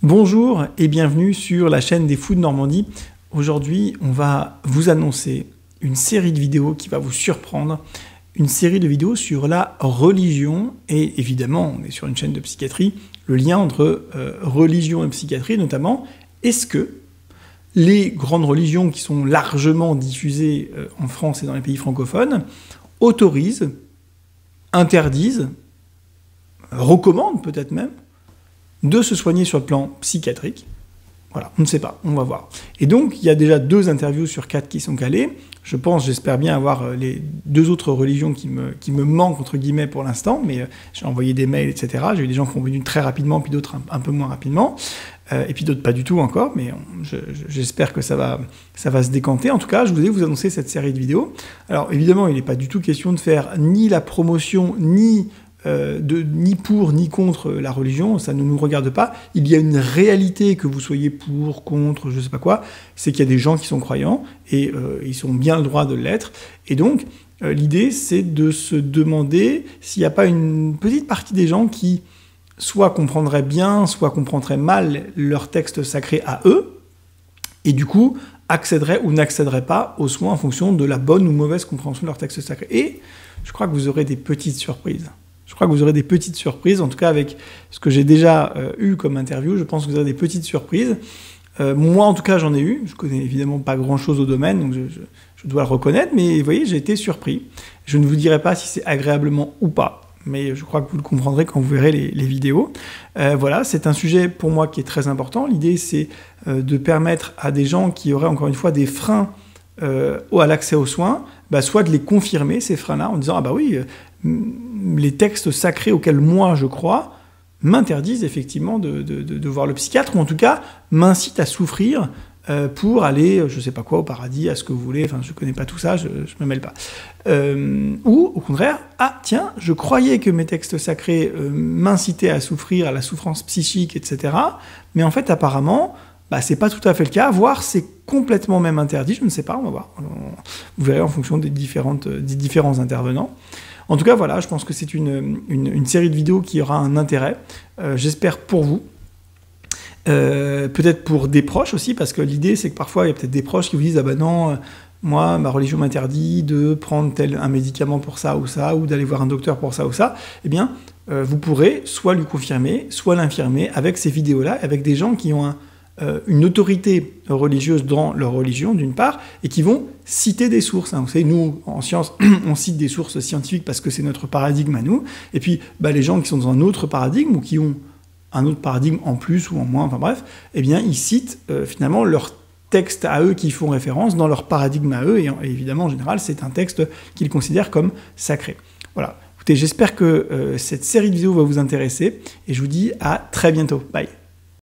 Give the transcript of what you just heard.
Bonjour et bienvenue sur la chaîne des Fous de Normandie. Aujourd'hui, on va vous annoncer une série de vidéos qui va vous surprendre, une série de vidéos sur la religion et évidemment, on est sur une chaîne de psychiatrie, le lien entre religion et psychiatrie notamment. Est-ce que les grandes religions qui sont largement diffusées en France et dans les pays francophones autorisent, interdisent, recommandent peut-être même de se soigner sur le plan psychiatrique? Voilà, on ne sait pas, on va voir. Et donc, il y a déjà 2 interviews sur 4 qui sont calées. J'espère bien avoir les 2 autres religions qui me manquent, entre guillemets, pour l'instant, mais j'ai envoyé des mails, etc. J'ai eu des gens qui sont venus très rapidement, puis d'autres un peu moins rapidement, et puis d'autres pas du tout encore, mais j'espère que ça va se décanter. En tout cas, je voulais vous annoncer cette série de vidéos. Alors, évidemment, il n'est pas du tout question de faire ni la promotion, ni pour ni contre la religion, ça ne nous regarde pas. Il y a une réalité, que vous soyez pour, contre, je sais pas quoi, c'est qu'il y a des gens qui sont croyants, et ils ont bien le droit de l'être. Et donc, l'idée, c'est de se demander s'il n'y a pas une petite partie des gens qui soit comprendraient bien, soit comprendraient mal leur texte sacré à eux, et du coup, accéderaient ou n'accéderaient pas aux soins en fonction de la bonne ou mauvaise compréhension de leur texte sacré. Et je crois que vous aurez des petites surprises. En tout cas avec ce que j'ai déjà eu comme interview, je pense que vous aurez des petites surprises. Moi, en tout cas, j'en ai eu. Je connais évidemment pas grand-chose au domaine, donc je dois le reconnaître, mais vous voyez, j'ai été surpris. Je ne vous dirai pas si c'est agréablement ou pas, mais je crois que vous le comprendrez quand vous verrez les vidéos. Voilà, c'est un sujet pour moi qui est très important. L'idée, c'est de permettre à des gens qui auraient, encore une fois, des freins à l'accès aux soins, soit de les confirmer, ces freins-là, en disant « Ah bah oui, les textes sacrés auxquels moi je crois m'interdisent effectivement de voir le psychiatre, ou en tout cas m'incitent à souffrir pour aller, je sais pas quoi, au paradis, à ce que vous voulez, enfin je connais pas tout ça, je me mêle pas. Ou au contraire, ah tiens, je croyais que mes textes sacrés m'incitaient à souffrir, à la souffrance psychique, etc. Mais en fait apparemment, c'est pas tout à fait le cas, voire c'est complètement même interdit, je ne sais pas, on va voir. Vous verrez en fonction des différents intervenants. En tout cas, voilà, je pense que c'est une série de vidéos qui aura un intérêt, j'espère pour vous. Peut-être pour des proches aussi, parce que l'idée, c'est que parfois, il y a peut-être des proches qui vous disent « Ah ben non, moi, ma religion m'interdit de prendre un médicament pour ça, ou d'aller voir un docteur pour ça ou ça. » Eh bien, vous pourrez soit lui confirmer, soit l'infirmer avec ces vidéos-là, avec des gens qui ont une autorité religieuse dans leur religion, d'une part, et qui vont citer des sources. Vous savez, nous, en science, on cite des sources scientifiques parce que c'est notre paradigme à nous, et puis les gens qui sont dans un autre paradigme, ou qui ont un autre paradigme en plus ou en moins, enfin bref, eh bien, ils citent finalement leurs textes à eux qui font référence dans leur paradigme à eux, et évidemment, en général, c'est un texte qu'ils considèrent comme sacré. Voilà. Écoutez, j'espère que cette série de vidéos va vous intéresser, et je vous dis à très bientôt. Bye.